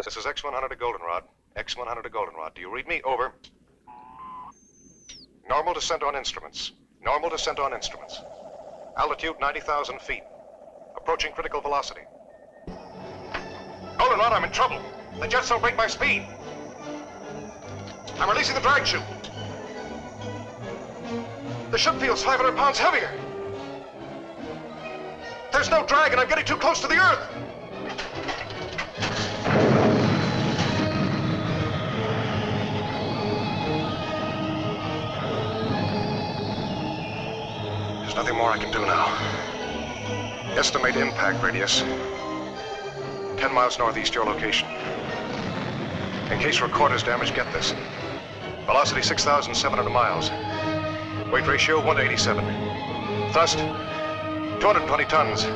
This is X-100 to Goldenrod. X-100 to Goldenrod. Do you read me? Over. Normal descent on instruments. Normal descent on instruments. Altitude 90,000 feet. Approaching critical velocity. Goldenrod, I'm in trouble. The jets don't break my speed. I'm releasing the drag chute. The ship feels 500 pounds heavier. There's no drag and I'm getting too close to the Earth. There's nothing more I can do now. Estimate impact radius. 10 miles northeast your location. In case recorder's damaged, get this. Velocity 6,700 miles. Weight ratio 1 to 87. Thrust 220 tons.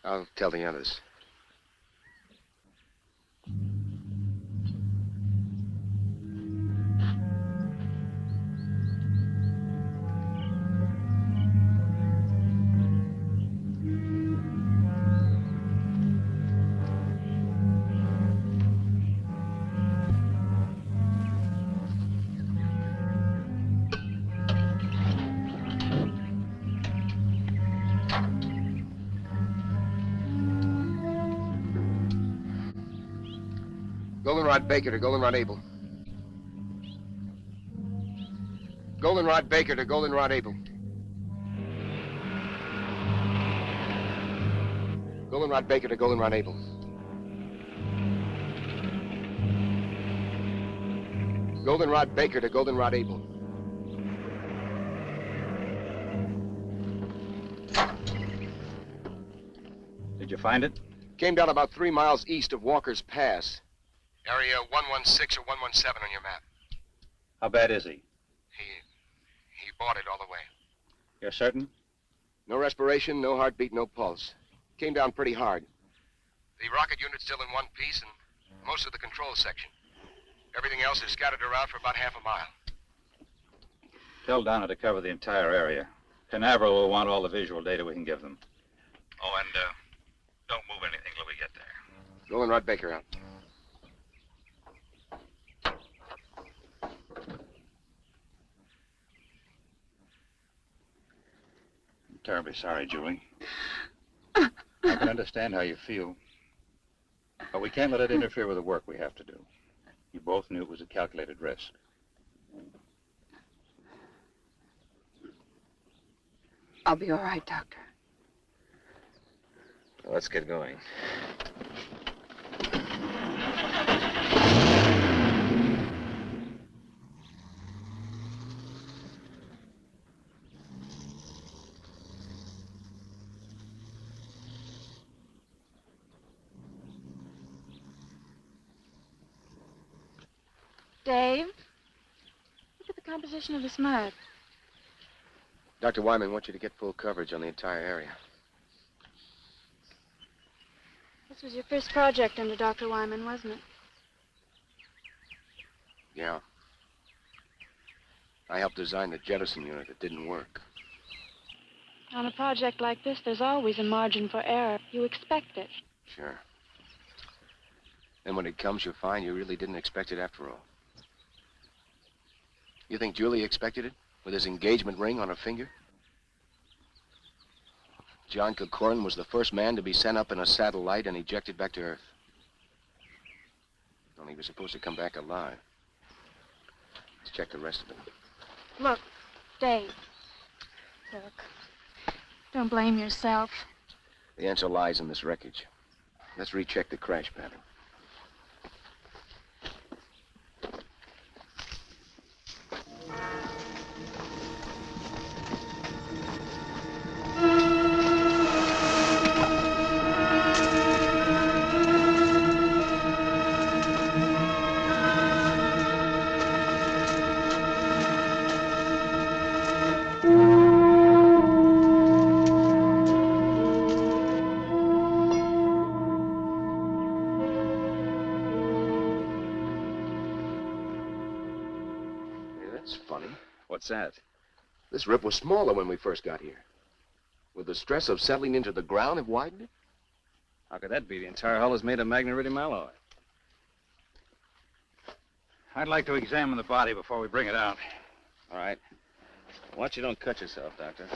I'll tell the others. Goldenrod Baker to Goldenrod Able. Goldenrod Baker to Goldenrod Able. Goldenrod Baker to Goldenrod Able. Goldenrod Baker to Goldenrod Able. Did you find it? Came down about 3 miles east of Walker's Pass. Area 116 or 117 on your map. How bad is he? He bought it all the way. You're certain? No respiration, no heartbeat, no pulse. Came down pretty hard. The rocket unit's still in one piece and most of the control section. Everything else is scattered around for about half a mile. Tell Donna to cover the entire area. Canaveral will want all the visual data we can give them. Oh, and don't move anything till we get there. Goldenrod Baker out. Terribly sorry, Julie. I can understand how you feel. But we can't let it interfere with the work we have to do. You both knew it was a calculated risk. I'll be all right, Doctor. Well, let's get going. Dave, look at the composition of this mud. Dr. Wyman wants you to get full coverage on the entire area. This was your first project under Dr. Wyman, wasn't it? Yeah. I helped design the jettison unit. It didn't work. On a project like this, there's always a margin for error. You expect it. Sure. Then when it comes, you'll find you really didn't expect it after all. You think Julie expected it? With his engagement ring on her finger? John Corcoran was the first man to be sent up in a satellite and ejected back to Earth. Only he was supposed to come back alive. Let's check the rest of it. Look, Dave. Look. Don't blame yourself. The answer lies in this wreckage. Let's recheck the crash pattern. What's that? This rip was smaller when we first got here. Would the stress of settling into the ground have widened it? How could that be? The entire hull is made of magneridium alloy. I'd like to examine the body before we bring it out. All right. Watch you don't cut yourself, Doctor.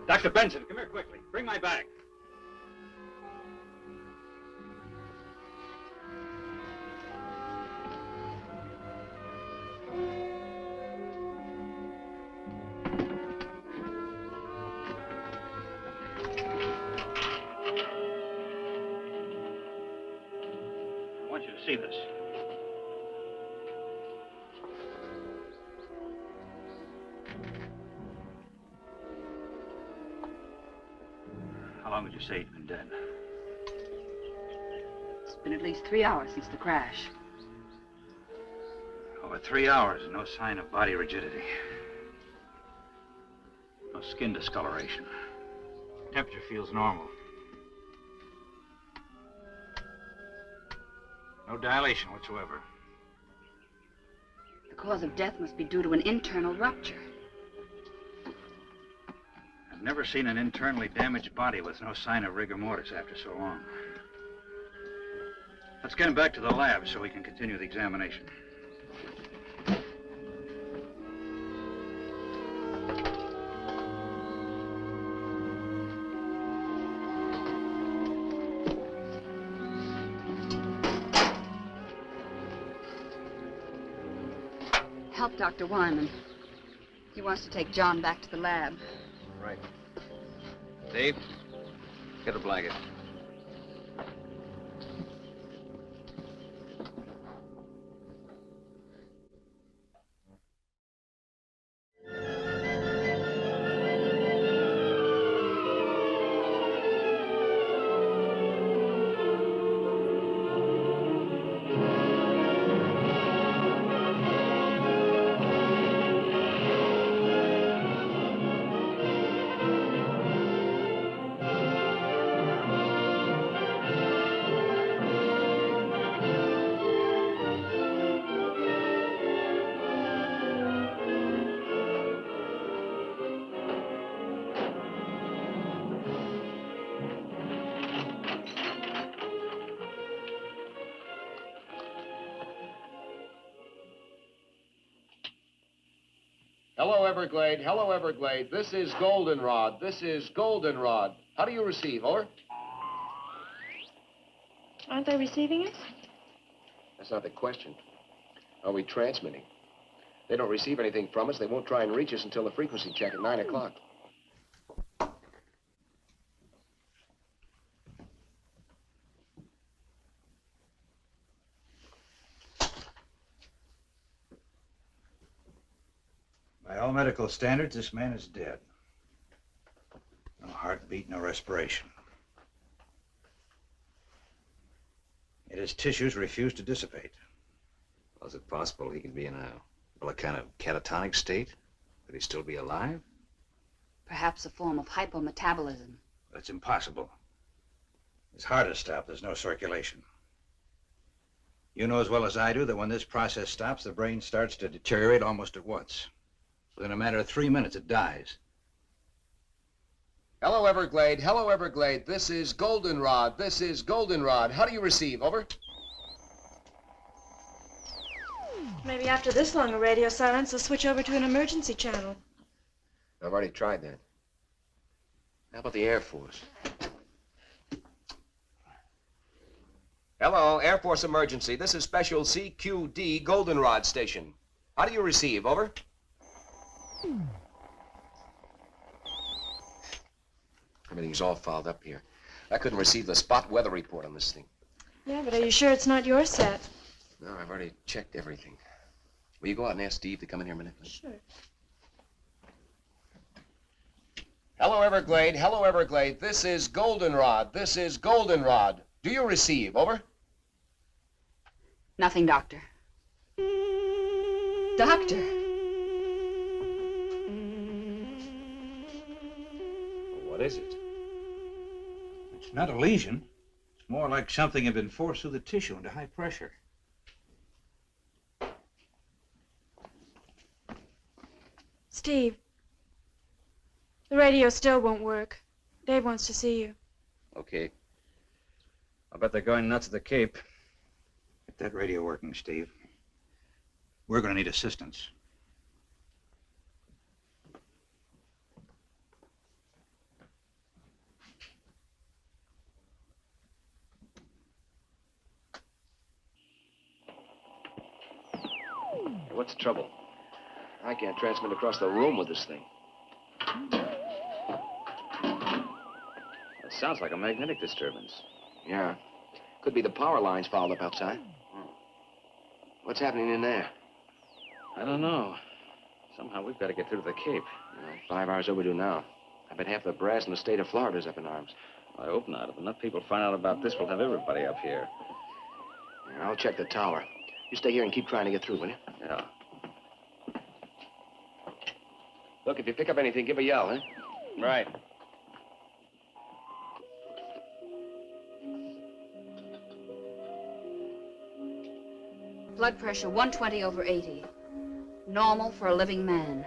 Dr. Benson, come here quickly. Bring my bag. I want you to see this. How long would you say he'd been dead? It's been at least 3 hours since the crash. Over 3 hours, no sign of body rigidity. No skin discoloration. Temperature feels normal. No dilation whatsoever. The cause of death must be due to an internal rupture. I've never seen an internally damaged body with no sign of rigor mortis after so long. Let's get him back to the lab so we can continue the examination. Help Dr. Wyman. He wants to take John back to the lab. Right. Dave, get a blanket. Hello, Everglade. Hello, Everglade. This is Goldenrod. This is Goldenrod. How do you receive, over? Aren't they receiving us? That's not the question. Are we transmitting? They don't receive anything from us. They won't try and reach us until the frequency check at 9 o'clock. By all medical standards, this man is dead. No heartbeat, no respiration. Yet his tissues refuse to dissipate. Well, is it possible he could be in a Kind of catatonic state? Could he still be alive? Perhaps a form of hypometabolism. That's impossible. His heart is stopped. There's no circulation. You know as well as I do that when this process stops, the brain starts to deteriorate almost at once. Within a matter of 3 minutes, it dies. Hello, Everglade. Hello, Everglade. This is Goldenrod. This is Goldenrod. How do you receive? Over. Maybe after this long a radio silence, they'll switch over to an emergency channel. I've already tried that. How about the Air Force? Hello, Air Force emergency. This is Special CQD Goldenrod Station. How do you receive? Over. Everything's all fouled up here. I couldn't receive the spot weather report on this thing. Yeah, but are you sure it's not your set? No, I've already checked everything. Will you go out and ask Steve to come in here a minute, please? Sure. Hello, Everglade. Hello, Everglade. This is Goldenrod. This is Goldenrod. Do you receive? Over. Nothing, Doctor. Doctor. What is it? It's not a lesion. It's more like something had been forced through the tissue into high pressure. Steve, the radio still won't work. Dave wants to see you. Okay. I'll bet they're going nuts at the Cape. Get that radio working, Steve. We're going to need assistance. What's the trouble? I can't transmit across the room with this thing. It sounds like a magnetic disturbance. Yeah. Could be the power lines fouled up outside. What's happening in there? I don't know. Somehow we've got to get through to the Cape. 5 hours overdue now. I bet half the brass in the state of Florida's up in arms. I hope not. If enough people find out about this, we'll have everybody up here. I'll check the tower. You stay here and keep trying to get through, will you? Yeah. Look, if you pick up anything, give a yell, eh? Right. Blood pressure 120/80. Normal for a living man.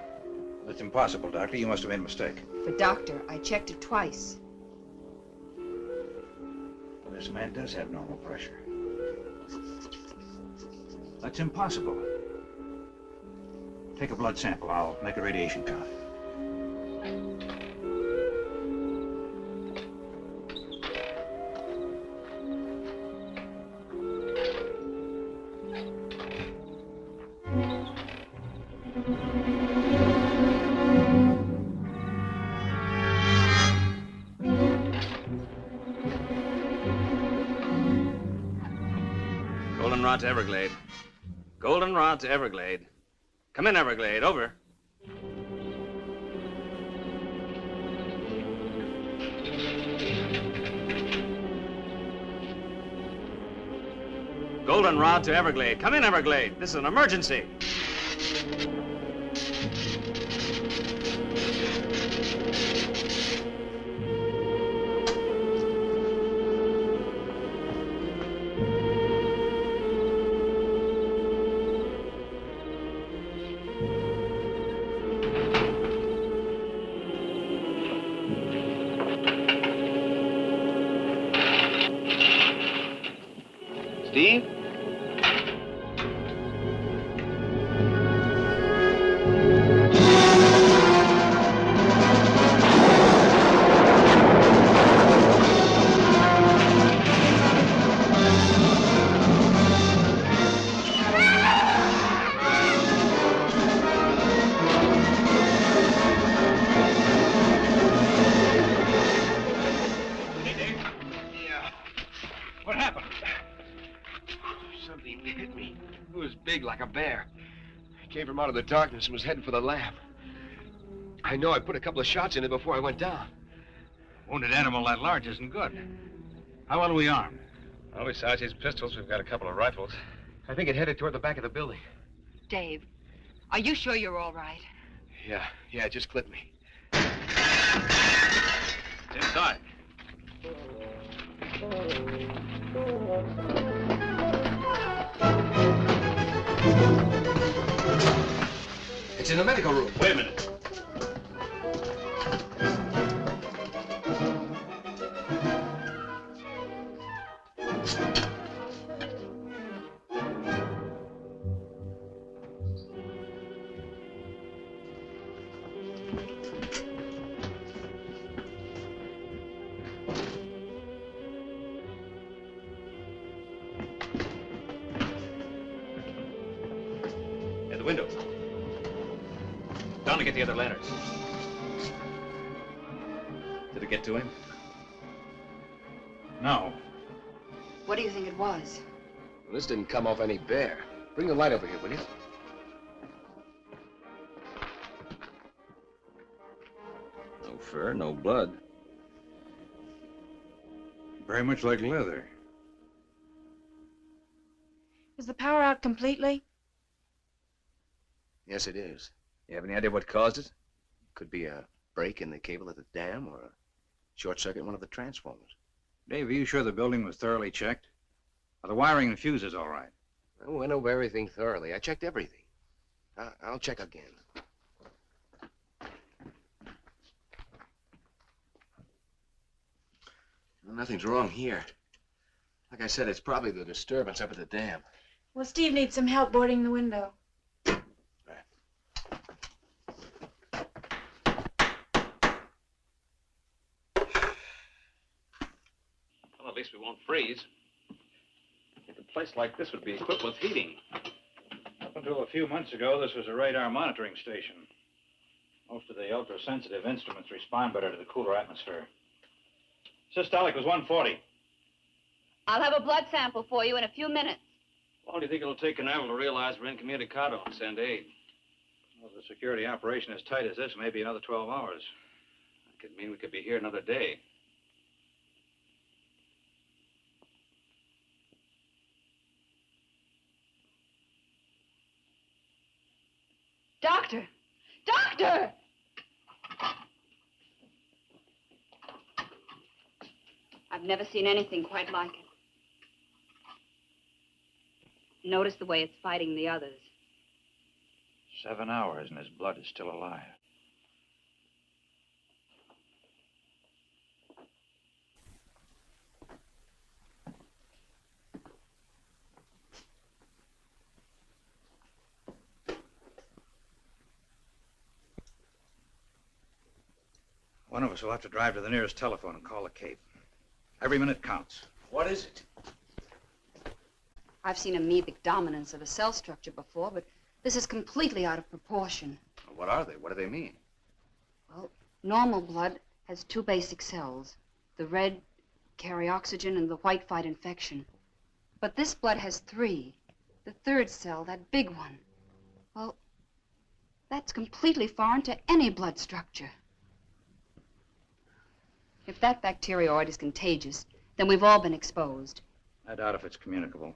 That's impossible, Doctor. You must have made a mistake. But doctor, I checked it twice. Well, this man does have normal pressure. That's impossible. Take a blood sample. I'll make a radiation count. Goldenrod to Everglade. Goldenrod to Everglade. Come in, Everglade. Over. Goldenrod to Everglade. Come in, Everglade. This is an emergency. Steve? What happened? Something hit me. It was big, like a bear. It came from out of the darkness and was heading for the lab. I know I put a couple of shots in it before I went down. Wounded animal that large isn't good. How well are we armed? Well, besides his pistols, we've got a couple of rifles. I think it headed toward the back of the building. Dave, are you sure you're all right? Yeah, it just clipped me. It's inside. It's in the medical room. Wait a minute. At the window. Down to get the other lanterns. Did it get to him? No. What do you think it was? Well, this didn't come off any Baer. Bring the light over here, will you? No fur, no blood. Very much like leather. Is the power out completely? Yes, it is. You have any idea what caused it? Could be a break in the cable at the dam or a short circuit in one of the transformers. Dave, are you sure the building was thoroughly checked? Are the wiring and fuses all right? I went over everything thoroughly. I checked everything. I'll check again. Well, nothing's wrong here. Like I said, it's probably the disturbance up at the dam. Well, Steve needs some help boarding the window. Well, at least we won't freeze. A place like this would be equipped with heating. Up until a few months ago, this was a radar monitoring station. Most of the ultra-sensitive instruments respond better to the cooler atmosphere. Systolic was 140. I'll have a blood sample for you in a few minutes. How long do you think it'll take Canaveral to realize we're incommunicado and send aid? Well, if the security operation is tight as this, maybe another 12 hours. That could mean we could be here another day. Doctor! Doctor! I've never seen anything quite like it. Notice the way it's fighting the others. 7 hours and his blood is still alive. One of us will have to drive to the nearest telephone and call the Cape. Every minute counts. What is it? I've seen amoebic dominance of a cell structure before, but this is completely out of proportion. What are they? What do they mean? Well, normal blood has two basic cells. The red carry oxygen and the white fight infection. But this blood has three. The third cell, that big one, well, that's completely foreign to any blood structure. If that bacterioid is contagious, then we've all been exposed. I doubt if it's communicable.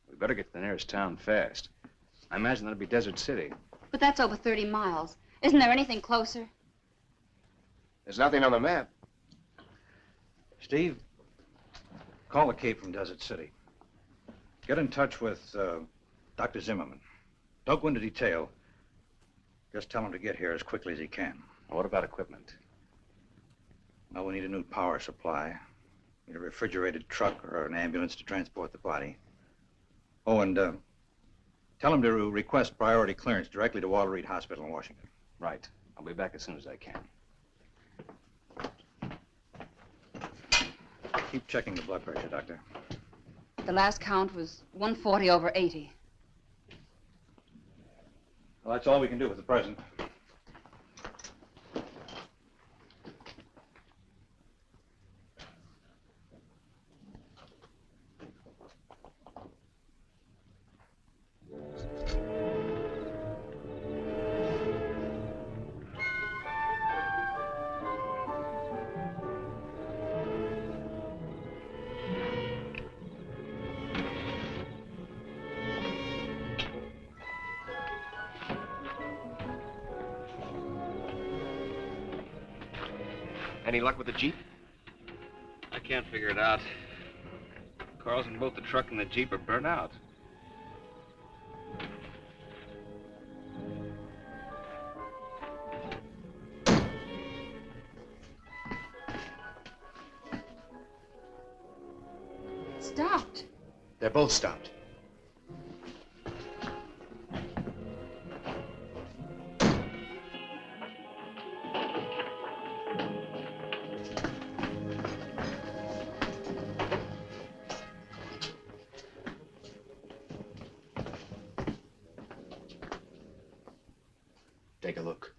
We better get to the nearest town fast. I imagine that'll be Desert City. But that's over 30 miles. Isn't there anything closer? There's nothing on the map. Steve, call the Cape from Desert City. Get in touch with Dr. Zimmerman. Don't go into detail. Just tell him to get here as quickly as he can. What about equipment? Well, we need a new power supply. Need a refrigerated truck or an ambulance to transport the body. Oh, and tell him to request priority clearance directly to Walter Reed Hospital in Washington. Right. I'll be back as soon as I can. Keep checking the blood pressure, Doctor. The last count was 140 over 80. Well, that's all we can do for the present. Any luck with the Jeep? I can't figure it out. Coils in both the truck and the Jeep are burnt out. Stopped. They're both stopped. Take a look.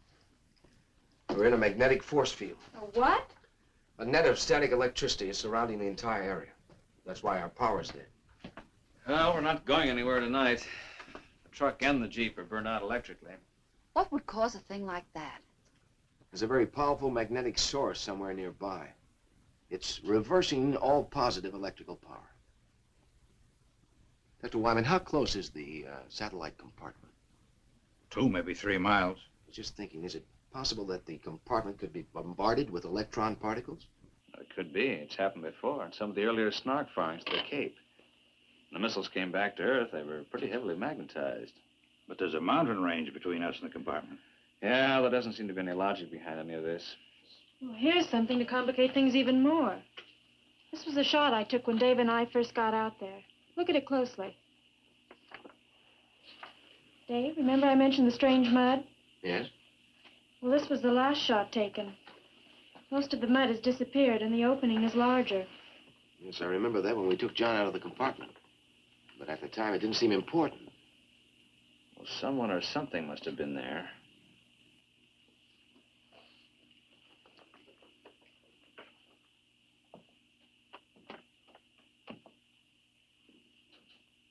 We're in a magnetic force field. A what? A net of static electricity is surrounding the entire area. That's why our power's dead. Well, we're not going anywhere tonight. The truck and the Jeep are burned out electrically. What would cause a thing like that? There's a very powerful magnetic source somewhere nearby. It's reversing all positive electrical power. Dr. Wyman, how close is the satellite compartment? 2, maybe 3 miles. I was just thinking, is it possible that the compartment could be bombarded with electron particles? It could be. It's happened before in some of the earlier snark firings to the Cape. When the missiles came back to Earth, they were pretty heavily magnetized. But there's a mountain range between us and the compartment. Yeah, there doesn't seem to be any logic behind any of this. Well, here's something to complicate things even more. This was a shot I took when Dave and I first got out there. Look at it closely. Dave, remember I mentioned the strange mud? Yes? Well, this was the last shot taken. Most of the mud has disappeared, and the opening is larger. Yes, I remember that when we took John out of the compartment. But at the time, it didn't seem important. Well, someone or something must have been there.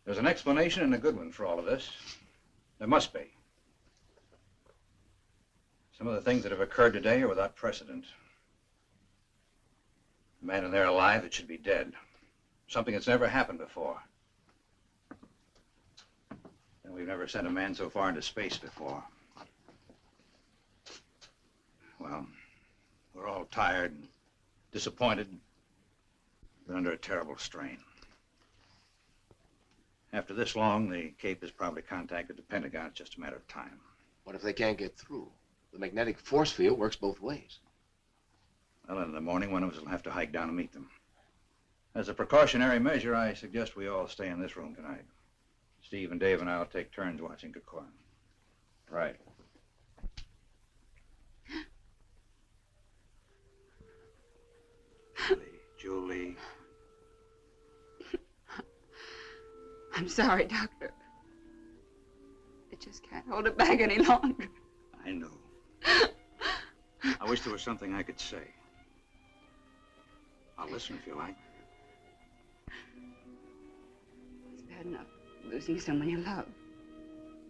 There's an explanation and a good one for all of this. There must be. Some of the things that have occurred today are without precedent. A man in there alive that should be dead. Something that's never happened before. And we've never sent a man so far into space before. Well, we're all tired and disappointed. We're under a terrible strain. After this long, the Cape has probably contacted the Pentagon. It's just a matter of time. What if they can't get through? The magnetic force field works both ways. Well, in the morning, one of us will have to hike down and meet them. As a precautionary measure, I suggest we all stay in this room tonight. Steve and Dave and I will take turns watching Corcoran. Right. Julie. I'm sorry, Doctor. I just can't hold it back any longer. I know. I wish there was something I could say. I'll listen if you like. It's bad enough losing someone you love.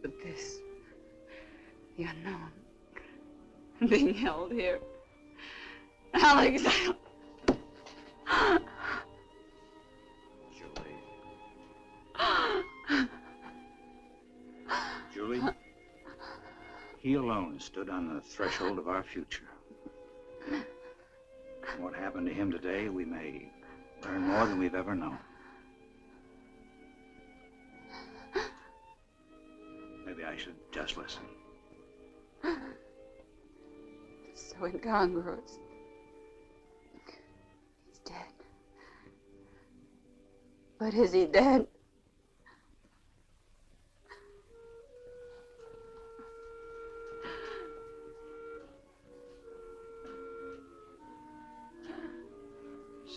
But this, the unknown, being held here. Alex, Julie, he alone stood on the threshold of our future. What happened to him today, we may learn more than we've ever known. Maybe I should just listen. it's so incongruous. He's dead. But is he dead?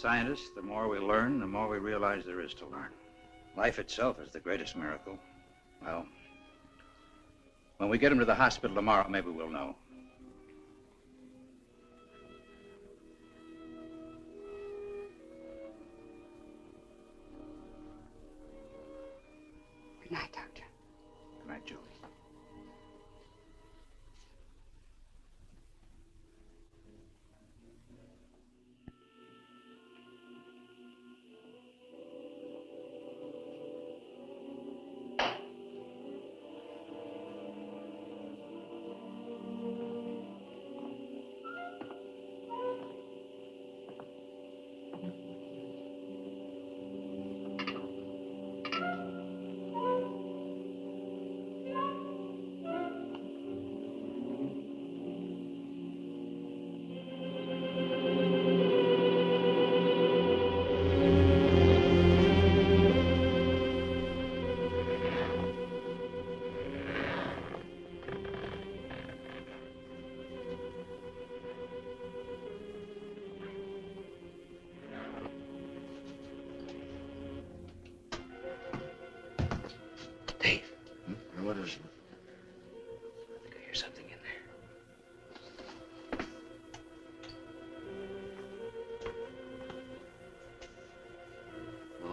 Scientists, the more we learn, the more we realize there is to learn. Life itself is the greatest miracle. Well, when we get him to the hospital tomorrow, maybe we'll know. Good night, Doctor. Good night, Julie.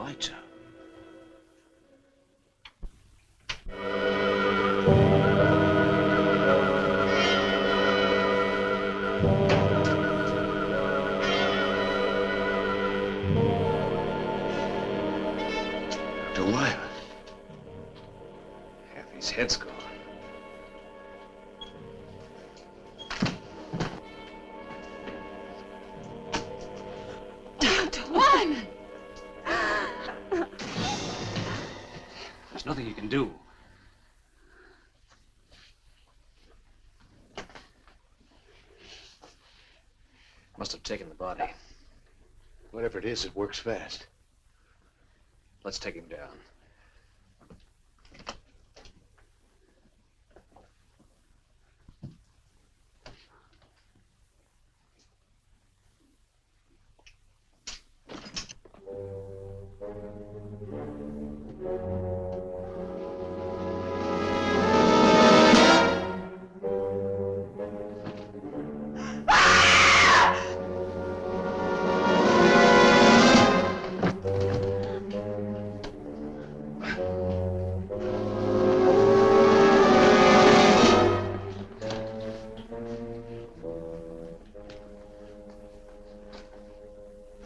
lights out. Dr. Wyman. Half his head's gone. Dr. Wyman! There's nothing you can do. Must have taken the body. Whatever it is, it works fast. Let's take him down.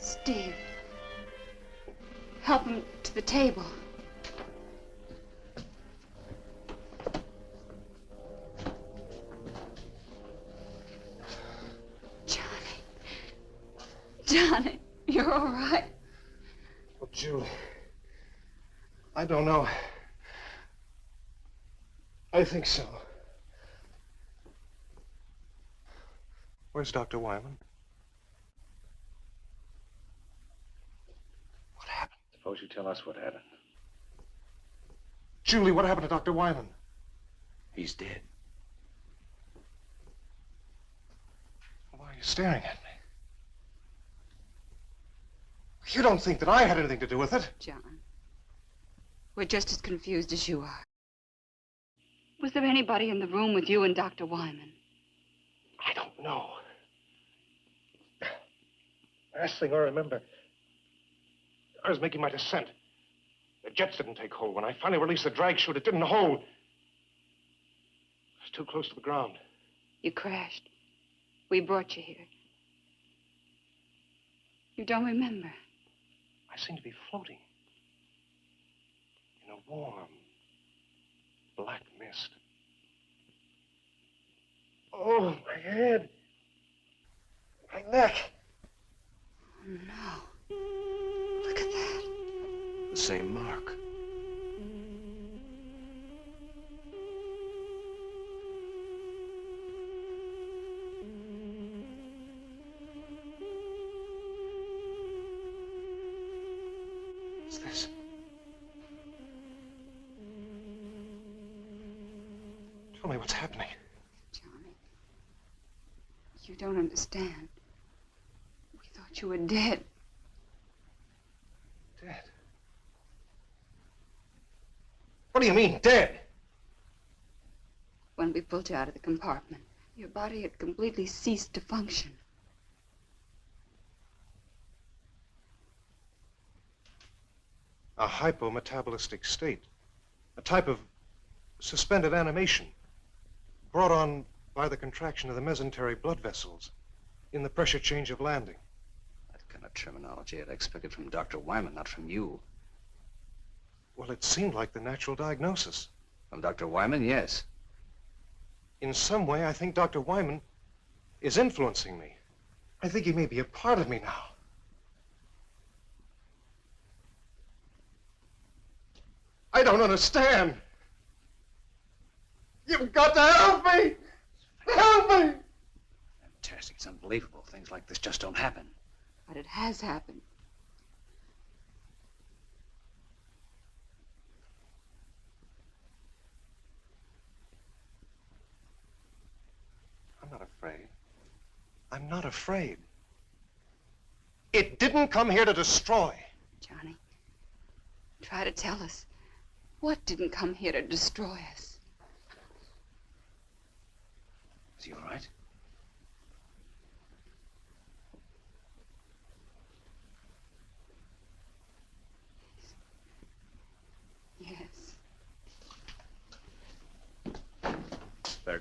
Steve, help him to the table. Johnny, you're all right. Well, Julie, I don't know. I think so. Where's Dr. Wyman? What happened? Suppose you tell us what happened. Julie, what happened to Dr. Wyman? He's dead. Why are you staring at me? You don't think that I had anything to do with it? John, we're just as confused as you are. Was there anybody in the room with you and Dr. Wyman? I don't know. Last thing I remember, I was making my descent. The jets didn't take hold. When I finally released the drag chute, it didn't hold. It was too close to the ground. You crashed. We brought you here. You don't remember. I seemed to be floating in a warm, black mist. Oh, my head. My neck. Oh, no. Look at that. The same mark. What's this? Tell me what's happening. Johnny, you don't understand. We thought you were dead. Dead? What do you mean, dead? When we pulled you out of the compartment, your body had completely ceased to function. A hypometabolistic state. A type of suspended animation brought on by the contraction of the mesenteric blood vessels in the pressure change of landing. That kind of terminology I'd expected from Dr. Wyman, not from you. Well, it seemed like the natural diagnosis. From Dr. Wyman, yes. In some way, I think Dr. Wyman is influencing me. I think he may be a part of me now. I don't understand. You've got to help me! Help me! Fantastic. It's unbelievable. Things like this just don't happen. But it has happened. I'm not afraid. I'm not afraid. It didn't come here to destroy. Johnny, try to tell us. What didn't come here to destroy us? Is he all right?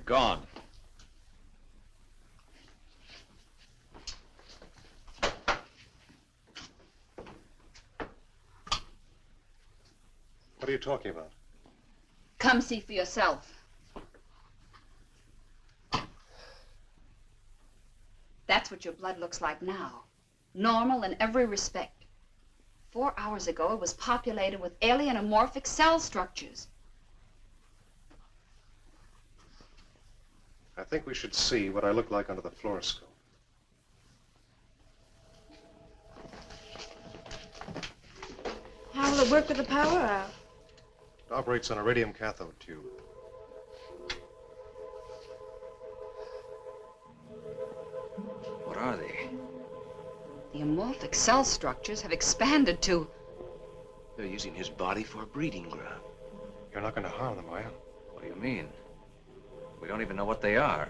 gone. What are you talking about? Come see for yourself. That's what your blood looks like now. Normal in every respect. 4 hours ago, it was populated with alien amorphic cell structures. I think we should see what I look like under the fluoroscope. How will it work with the power out? It operates on a radium cathode tube. What are they? The amorphic cell structures have expanded to... They're using his body for a breeding ground. You're not going to harm them, are you? What do you mean? We don't even know what they are.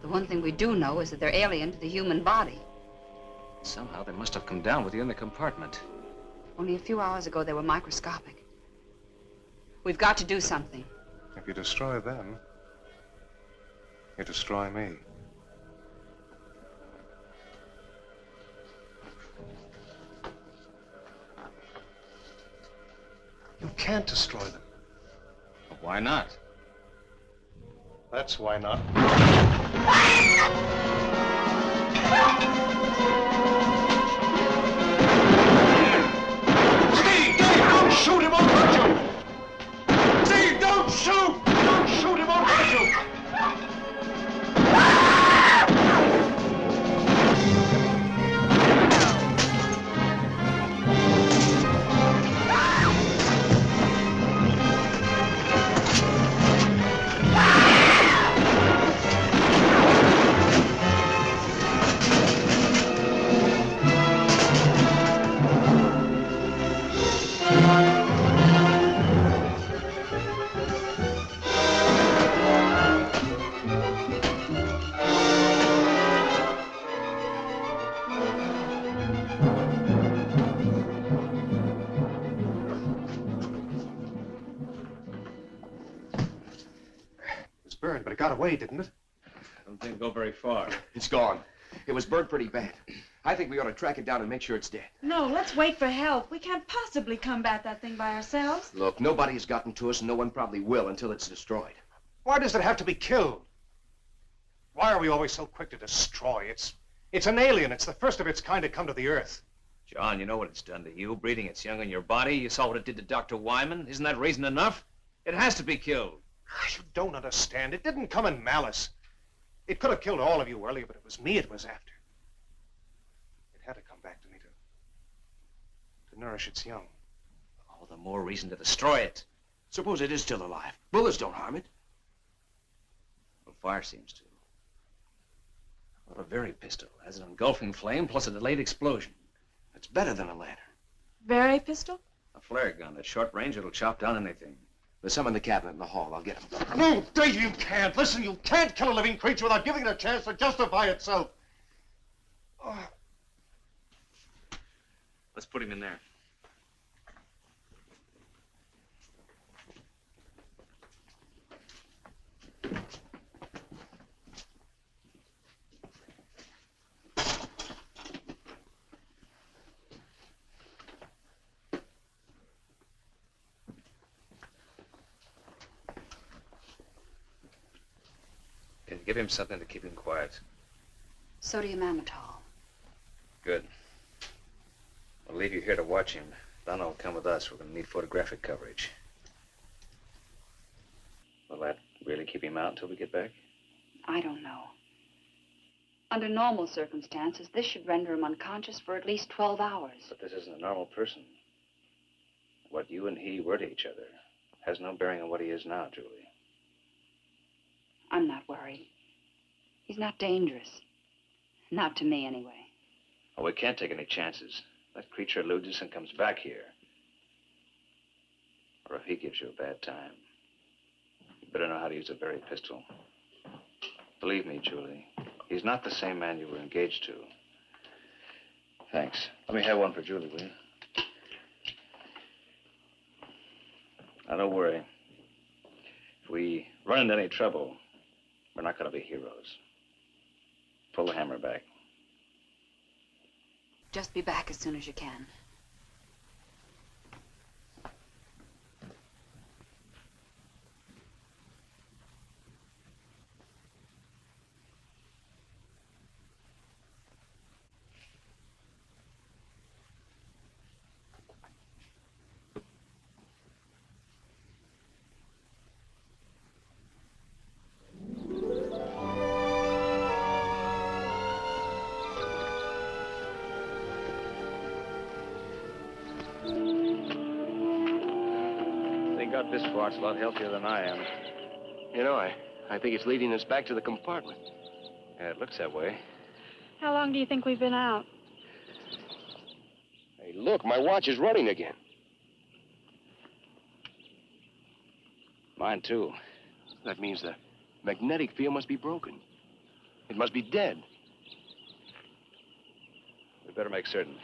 The one thing we do know is that they're alien to the human body. Somehow they must have come down with you in the compartment. Only a few hours ago, they were microscopic. We've got to do something. If you destroy them, you destroy me. You can't destroy them. Well, why not? That's why not. Steve, don't shoot him, I'll hurt you! Steve, don't shoot! Don't shoot him, I'll hurt you! Burned, but it got away, didn't it? I don't think it'll go very far. It's gone. It was burned pretty bad. I think we ought to track it down and make sure it's dead. No, let's wait for help. We can't possibly combat that thing by ourselves. Look, nobody has gotten to us, and no one probably will until it's destroyed. Why does it have to be killed? Why are we always so quick to destroy? It's an alien. It's the first of its kind to come to the Earth. John, you know what it's done to you, breeding its young in your body. You saw what it did to Dr. Wyman. Isn't that reason enough? It has to be killed. You don't understand. It didn't come in malice. It could have killed all of you earlier, but it was me it was after. It had to come back to me to nourish its young. All the more reason to destroy it. Suppose it is still alive. Bullets don't harm it. Well, fire seems to. What a very pistol. Has an engulfing flame plus a delayed explosion. It's better than a lantern. Very pistol? A flare gun at short range, it'll chop down anything. There's some in the cabinet in the hall. I'll get them. No, Dave, you can't. Listen, you can't kill a living creature without giving it a chance to justify itself. Oh. Let's put him in there. Give him something to keep him quiet. Sodium amytal. Good. We'll leave you here to watch him. Donna will come with us. We're going to need photographic coverage. Will that really keep him out until we get back? I don't know. Under normal circumstances, this should render him unconscious for at least 12 hours. But this isn't a normal person. What you and he were to each other has no bearing on what he is now, Julie. I'm not worried. He's not dangerous. Not to me, anyway. Oh, we can't take any chances. That creature eludes us and comes back here. Or if he gives you a bad time, you better know how to use a Berry pistol. Believe me, Julie, he's not the same man you were engaged to. Thanks. Let me have one for Julie, will you? Now, don't worry. If we run into any trouble, we're not going to be heroes. Pull the hammer back. Just be back as soon as you can. They got this far, it's a lot healthier than I am. You know, I think it's leading us back to the compartment. Yeah, it looks that way. How long do you think we've been out? Hey, look, my watch is running again. Mine, too. That means the magnetic field must be broken. It must be dead. We better make certain.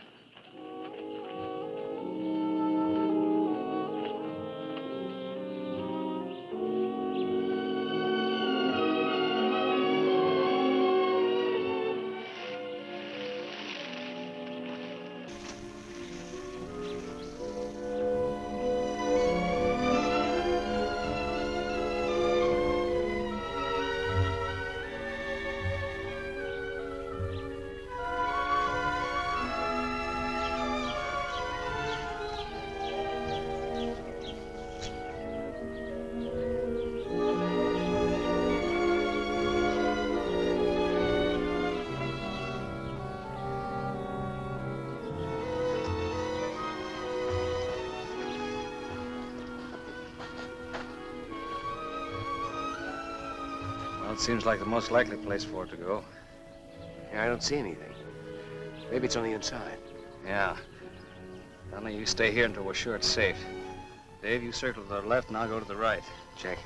Well, it seems like the most likely place for it to go. Yeah, I don't see anything. Maybe it's on the inside. Yeah. Donna, you stay here until we're sure it's safe. Dave, you circle to the left and I'll go to the right. Check.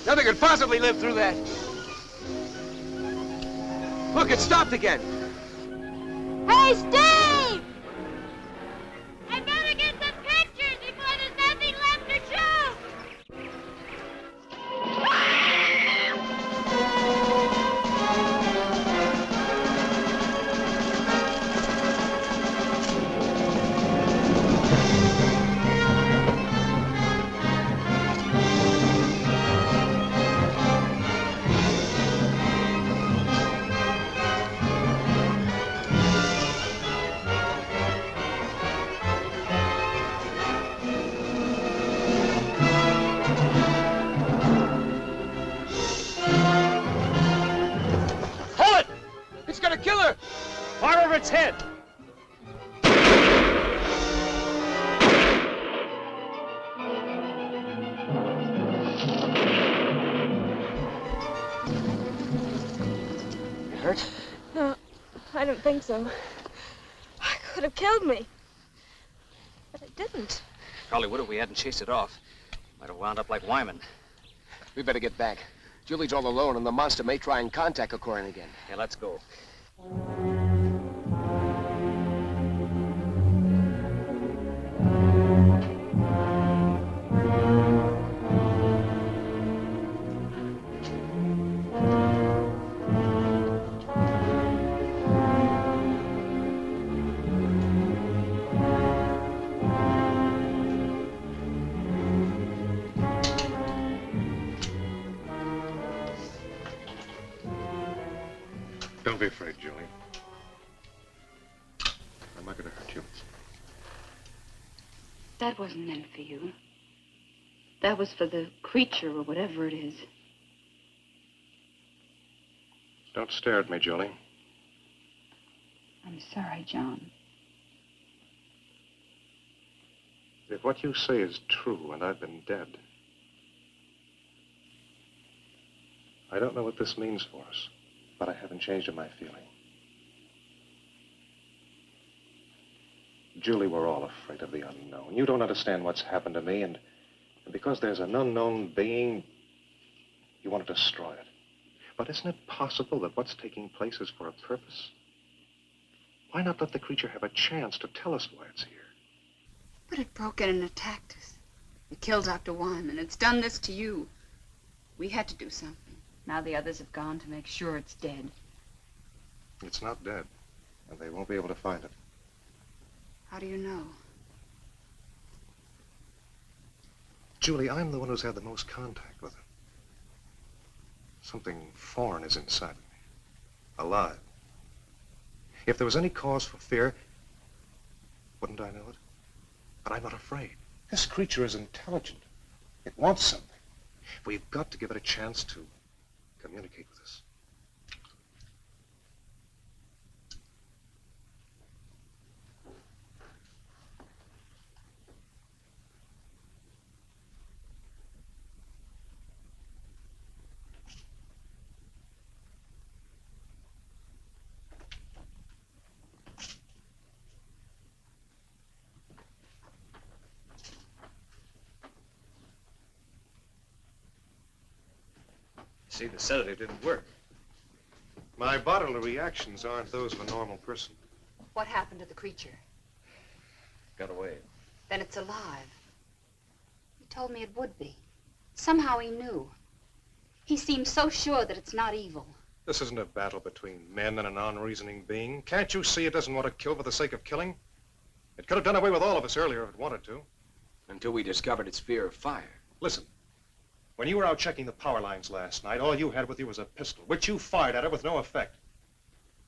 Nothing could possibly live through that. Look, it stopped again. Hey, Steve! I better get some pictures before there's nothing left to shoot! It's gonna kill her! Fire over its head! You hurt? No, I don't think so. It could have killed me. But it didn't. Probably would if we hadn't chased it off. Might have wound up like Wyman. We better get back. Julie's all alone, and the monster may try and contact Corcoran again. Yeah, let's go. Don't be afraid, Julie. I'm not going to hurt you. That wasn't meant for you. That was for the creature or whatever it is. Don't stare at me, Julie. I'm sorry, John. If what you say is true and I've been dead, I don't know what this means for us, but I haven't changed in my feeling. Julie, we're all afraid of the unknown. You don't understand what's happened to me, and because there's an unknown being, you want to destroy it. But isn't it possible that what's taking place is for a purpose? Why not let the creature have a chance to tell us why it's here? But it broke in and attacked us. It killed Dr. Wyman. It's done this to you. We had to do something. Now the others have gone to make sure it's dead. It's not dead, and they won't be able to find it. How do you know? Julie, I'm the one who's had the most contact with it. Something foreign is inside of me, alive. If there was any cause for fear, wouldn't I know it? But I'm not afraid. This creature is intelligent. It wants something. We've got to give it a chance to communicate with us. See, the sedative didn't work. My bodily reactions aren't those of a normal person. What happened to the creature? Got away. Then it's alive. He told me it would be. Somehow he knew. He seems so sure that it's not evil. This isn't a battle between men and a non-reasoning being. Can't you see it doesn't want to kill for the sake of killing? It could have done away with all of us earlier if it wanted to. Until we discovered its fear of fire. Listen, when you were out checking the power lines last night, all you had with you was a pistol, which you fired at it with no effect.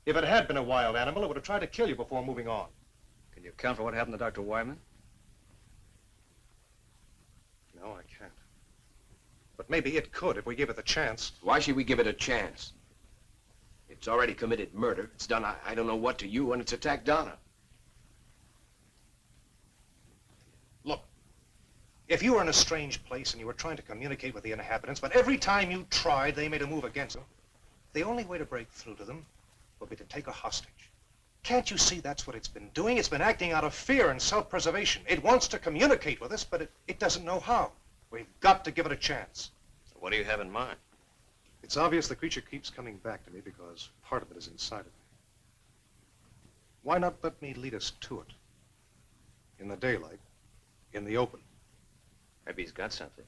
If it had been a wild animal, it would have tried to kill you before moving on. Can you account for what happened to Dr. Wyman? No, I can't. But maybe it could if we gave it the chance. Why should we give it a chance? It's already committed murder. It's done I don't know what to you, and it's attacked Donna. Look, if you were in a strange place and you were trying to communicate with the inhabitants, but every time you tried, they made a move against you, the only way to break through to them would be to take a hostage. Can't you see that's what it's been doing? It's been acting out of fear and self-preservation. It wants to communicate with us, but it doesn't know how. We've got to give it a chance. What do you have in mind? It's obvious the creature keeps coming back to me because part of it is inside of me. Why not let me lead us to it? In the daylight, in the open. Maybe he's got something.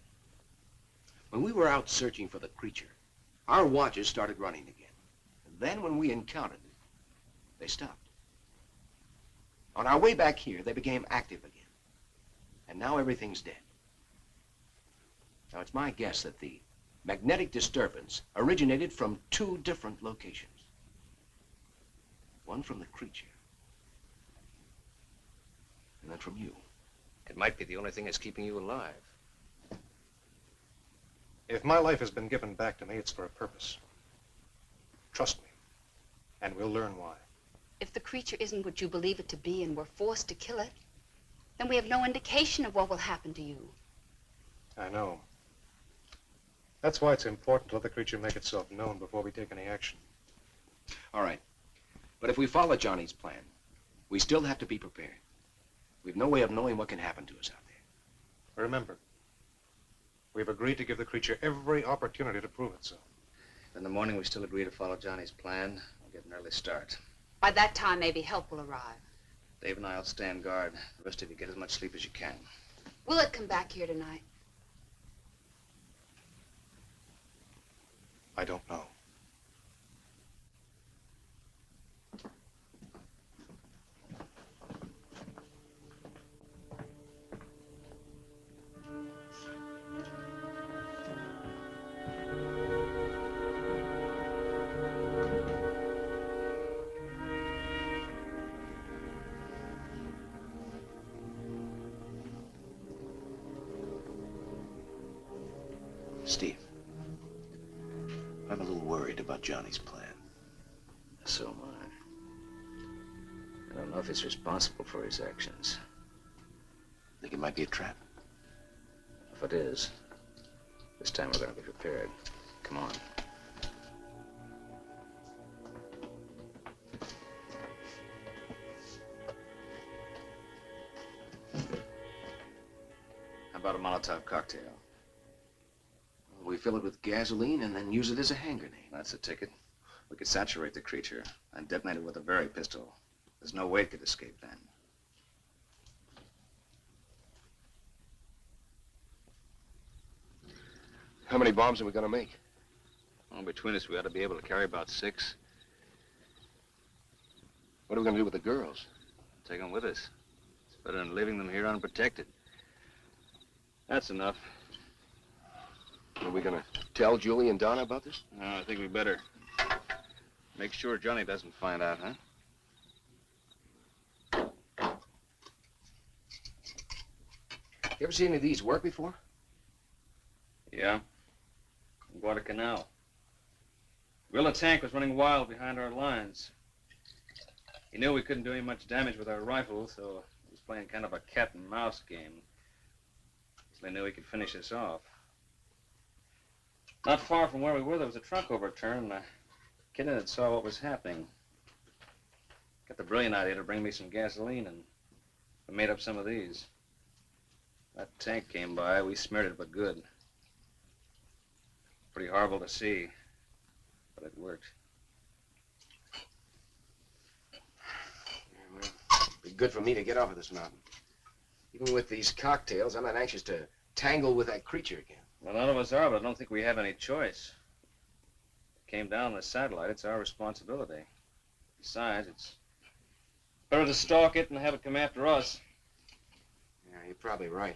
When we were out searching for the creature, our watches started running again. And then when we encountered it, they stopped. On our way back here, they became active again. And now everything's dead. Now, it's my guess that the magnetic disturbance originated from two different locations. One from the creature, and then from you. It might be the only thing that's keeping you alive. If my life has been given back to me, it's for a purpose. Trust me, and we'll learn why. If the creature isn't what you believe it to be and we're forced to kill it, then we have no indication of what will happen to you. I know. That's why it's important to let the creature make itself known before we take any action. All right. But if we follow Johnny's plan, we still have to be prepared. We've no way of knowing what can happen to us out there. Remember, we've agreed to give the creature every opportunity to prove itself. In the morning, we still agree to follow Johnny's plan. We'll get an early start. By that time, maybe help will arrive. Dave and I will stand guard. The rest of you get as much sleep as you can. Will it come back here tonight? I don't know. Steve, I'm a little worried about Johnny's plan. So am I. I don't know if he's responsible for his actions. Think it might be a trap? If it is, this time we're going to be prepared. Come on. How about a Molotov cocktail? We fill it with gasoline and then use it as a hand grenade. That's a ticket. We could saturate the creature and detonate it with a Baer pistol. There's no way it could escape then. How many bombs are we gonna make? Well, between us, we ought to be able to carry about 6. What are we gonna do with the girls? Take them with us. It's better than leaving them here unprotected. That's enough. Are we gonna tell Julie and Donna about this? No, I think we better make sure Johnny doesn't find out, huh? You ever seen any of these work before? Yeah. In Guadalcanal. Guerrilla tank was running wild behind our lines. He knew we couldn't do any much damage with our rifles, so he was playing kind of a cat and mouse game. So they knew he could finish us off. Not far from where we were, there was a truck overturned, and a kid in it saw what was happening. Got the brilliant idea to bring me some gasoline, and we made up some of these. That tank came by, we smeared it, but good. Pretty horrible to see, but it worked. Well, it'd be good for me to get off of this mountain. Even with these cocktails, I'm not anxious to tangle with that creature again. Well, none of us are, but I don't think we have any choice. It came down on the satellite. It's our responsibility. Besides, it's better to stalk it and have it come after us. Yeah, you're probably right.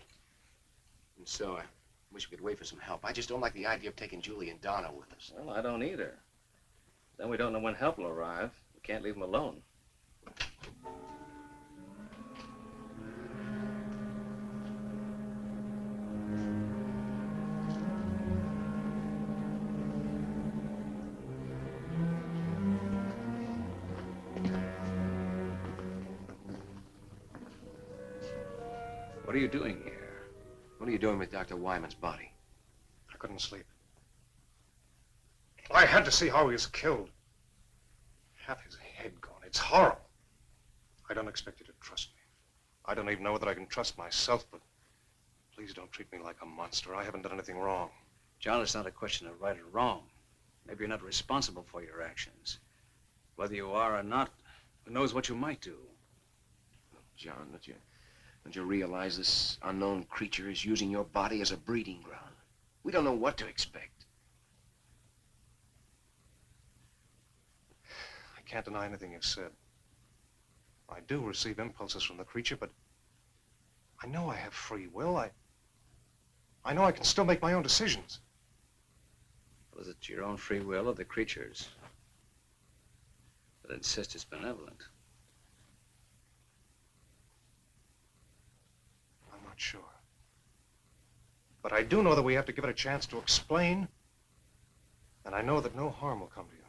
And so I wish we could wait for some help. I just don't like the idea of taking Julie and Donna with us. Well, I don't either. Then we don't know when help will arrive. We can't leave them alone. What are you doing here? What are you doing with Dr. Wyman's body? I couldn't sleep. I had to see how he was killed. Half his head gone. It's horrible. I don't expect you to trust me. I don't even know whether I can trust myself, but please don't treat me like a monster. I haven't done anything wrong. John, it's not a question of right or wrong. Maybe you're not responsible for your actions. Whether you are or not, who knows what you might do. John, don't you realize this unknown creature is using your body as a breeding ground? We don't know what to expect. I can't deny anything you've said. I do receive impulses from the creature, but I know I have free will. I know I can still make my own decisions. Was it your own free will or the creature's that insist it's benevolent? I'm not sure. But I do know that we have to give it a chance to explain, and I know that no harm will come to you.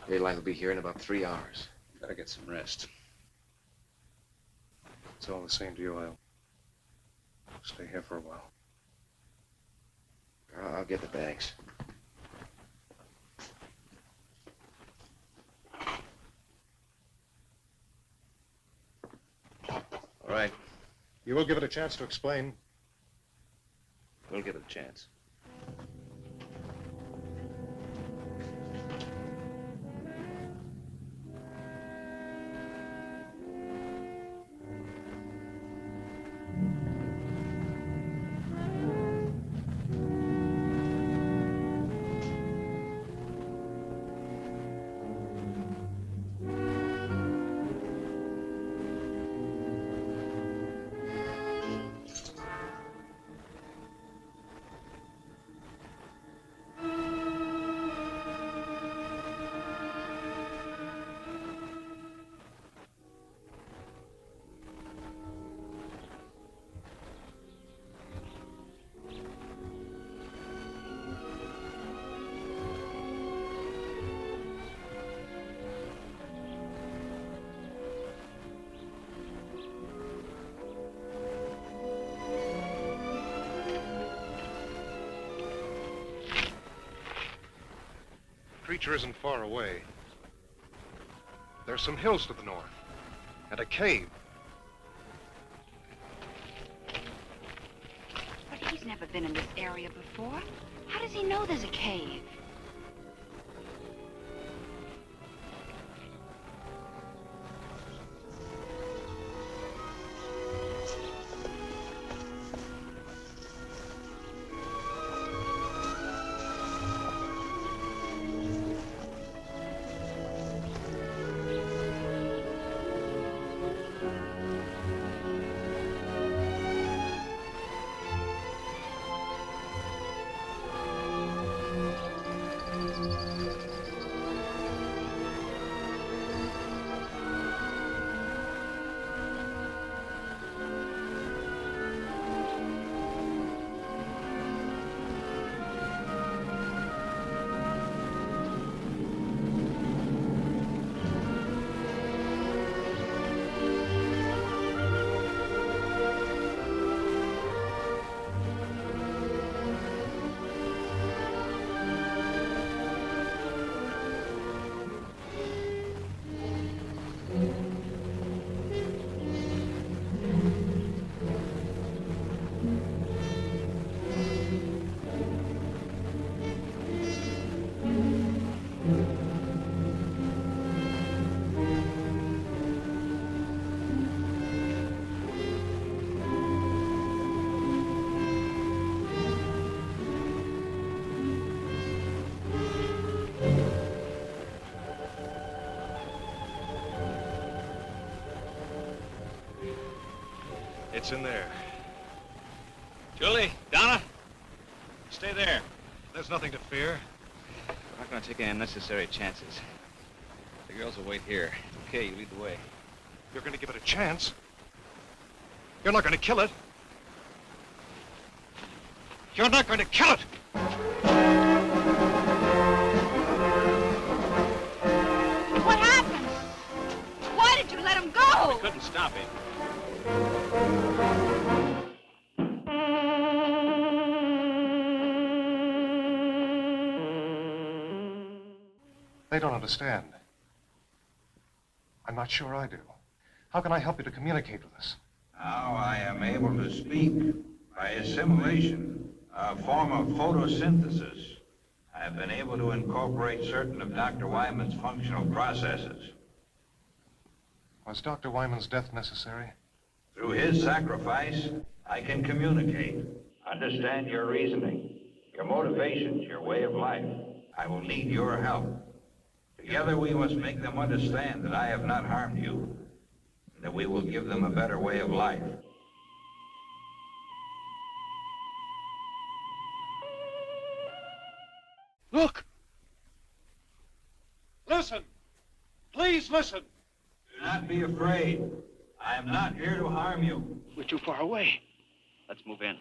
Daylight will be here in about 3 hours. Better get some rest. It's all the same to you. I'll stay here for a while. I'll get the bags. All right, You will give it a chance to explain. we'll give it a chance. creature isn't far away. There's some hills to the north, and a cave. But he's never been in this area before. How does he know there's a cave? It's in there. Julie, Donna, stay there. There's nothing to fear. We're not going to take any unnecessary chances. The girls will wait here. Okay, you lead the way. You're going to give it a chance. You're not going to kill it. You're not going to kill it! What happened? Why did you let him go? We couldn't stop him. They don't understand. I'm not sure I do. How can I help you to communicate with us? Now I am able to speak by assimilation, a form of photosynthesis. I have been able to incorporate certain of Dr. Wyman's functional processes. Was Dr. Wyman's death necessary? Through his sacrifice, I can communicate, understand your reasoning, your motivations, your way of life. I will need your help. Together we must make them understand that I have not harmed you, and that we will give them a better way of life. Look! Listen! Please listen! Do not be afraid. I am not here to harm you. We're too far away. Let's move in.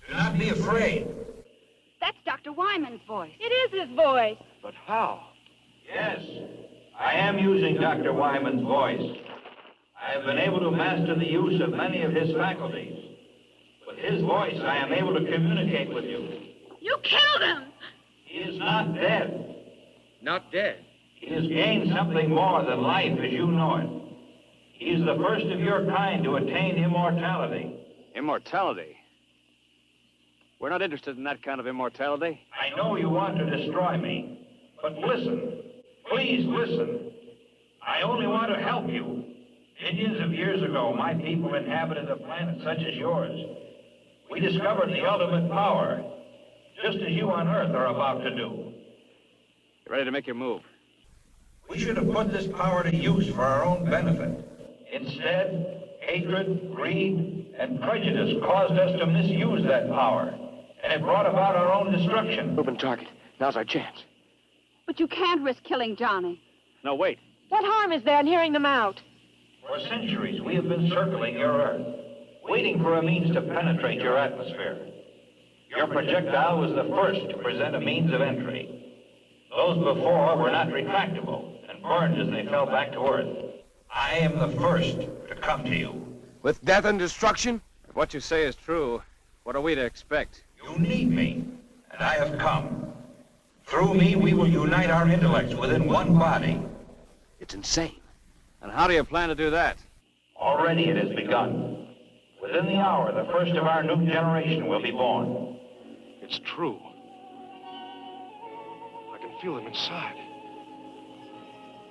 Do not be afraid. That's Dr. Wyman's voice. It is his voice. But how? Yes, I am using Dr. Wyman's voice. I have been able to master the use of many of his faculties. With his voice, I am able to communicate with you. You killed him! He is not dead. Not dead. He has gained something more than life as you know it. He is the first of your kind to attain immortality. Immortality? We're not interested in that kind of immortality. I know you want to destroy me, but listen. Please listen. I only want to help you. Millions of years ago, my people inhabited a planet such as yours. We discovered the ultimate power, just as you on Earth are about to do. You ready to make your move? We should have put this power to use for our own benefit. Instead, hatred, greed, and prejudice caused us to misuse that power, and it brought about our own destruction. Open target. Now's our chance. But you can't risk killing Johnny. No, wait. What harm is there in hearing them out? For centuries, we have been circling your Earth. waiting for a means to penetrate your atmosphere. Your projectile was the first to present a means of entry. Those before were not retractable and burned as they fell back to Earth. I am the first to come to you. With death and destruction? If what you say is true, what are we to expect? You need me, and I have come. Through me, we will unite our intellects within one body. It's insane. And how do you plan to do that? Already it has begun. Within the hour, the first of our new generation will be born. It's true. I can feel them inside.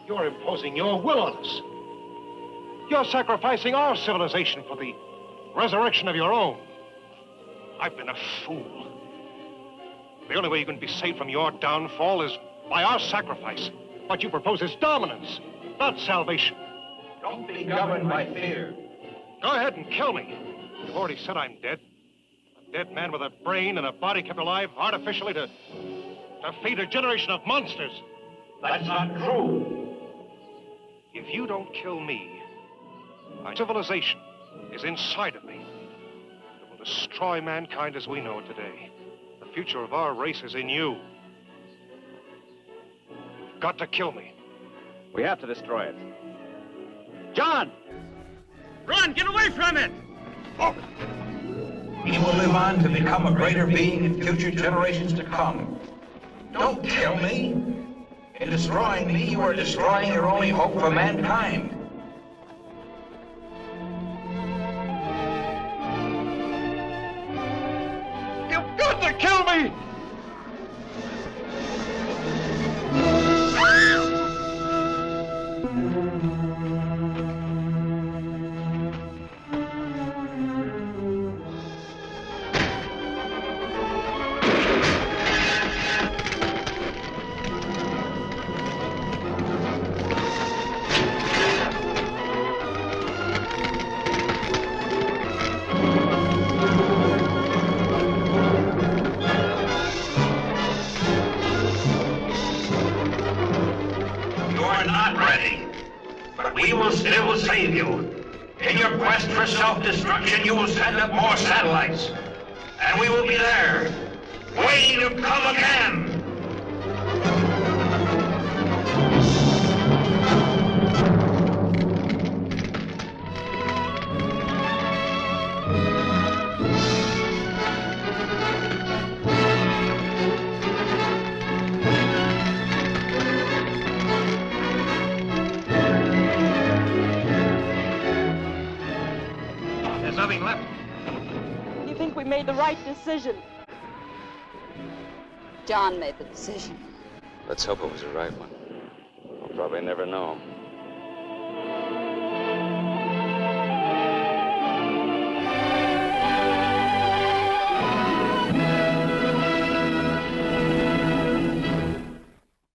You're imposing your will on us. You're sacrificing our civilization for the resurrection of your own. I've been a fool. The only way you can be saved from your downfall is by our sacrifice. What you propose is dominance, not salvation. Don't be governed by fear. Go ahead and kill me. You've already said I'm dead. A dead man with a brain and a body kept alive artificially to feed a generation of monsters. That's not true. If you don't kill me, my civilization is inside of me. It will destroy mankind as we know it today. The future of our race is in you. You've got to kill me. We have to destroy it. John! Run! Get away from it! He will live on to become a greater being in future generations to come. Don't kill me. In destroying me, you are destroying your only hope for mankind. You've got to kill me! Still save you. In your quest for self-destruction, you will send up more satellites. And we will be there, waiting to come again. You think we made the right decision? John made the decision. Let's hope it was the right one. We'll probably never know.